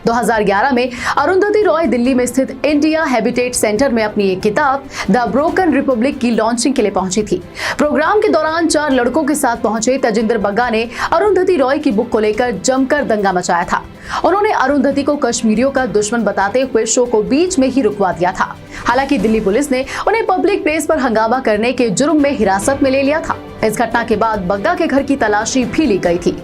2011 में अरुंधति रॉय दिल्ली में स्थित इंडिया हैबिटेट सेंटर में अपनी एक किताब द ब्रोकन रिपब्लिक की लॉन्चिंग के लिए पहुंची थी। प्रोग्राम के दौरान 4 लड़कों के साथ पहुंचे तजिंदर बग्गा ने अरुंधति रॉय की बुक को लेकर जमकर दंगा मचाया था। उन्होंने अरुंधति को कश्मीरियों का दुश्मन बताते हुए शो को बीच में ही रुकवा दिया था। हालांकि दिल्ली पुलिस ने उन्हें पब्लिक प्लेस पर हंगामा करने के जुर्म में हिरासत में ले लिया था। इस घटना के बाद बग्गा के घर की तलाशी भी ली गई थी।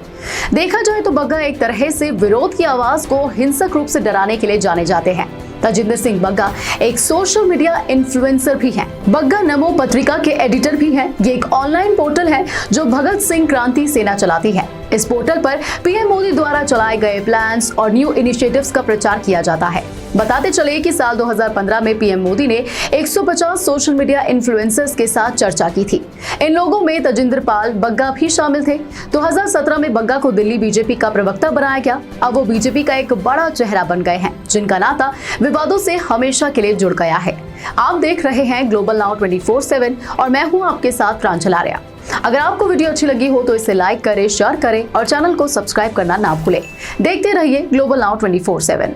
देखा जाए तो बग्गा एक तरह से विरोध की आवाज को हिंसक रूप से डराने के लिए जाने जाते हैं। तजिंदर सिंह बग्गा एक सोशल मीडिया इन्फ्लुएंसर भी हैं। बग्गा नमो पत्रिका के एडिटर भी हैं। ये एक ऑनलाइन पोर्टल है जो भगत सिंह क्रांति सेना चलाती है। इस पोर्टल पर पीएम मोदी द्वारा चलाए गए प्लान्स और न्यू इनिशिएटिव्स का प्रचार किया जाता है। बताते चले कि साल 2015 में पीएम मोदी ने 150 सोशल मीडिया इन्फ्लुएंसर्स के साथ चर्चा की थी। इन लोगों में तजिंदर पाल बग्गा भी शामिल थे। 2017 में बग्गा को दिल्ली बीजेपी का प्रवक्ता बनाया गया। अब वो बीजेपी का एक बड़ा चेहरा बन गए हैं, जिनका नाता विवादों से हमेशा के लिए जुड़ गया है। आप देख रहे हैं ग्लोबल नाउ 24/7 और मैं हूं आपके साथ प्रांजल आर्या। अगर आपको वीडियो अच्छी लगी हो तो इसे लाइक करें, शेयर करें और चैनल को सब्सक्राइब करना ना भूलें। देखते रहिए ग्लोबल नाउ 24/7।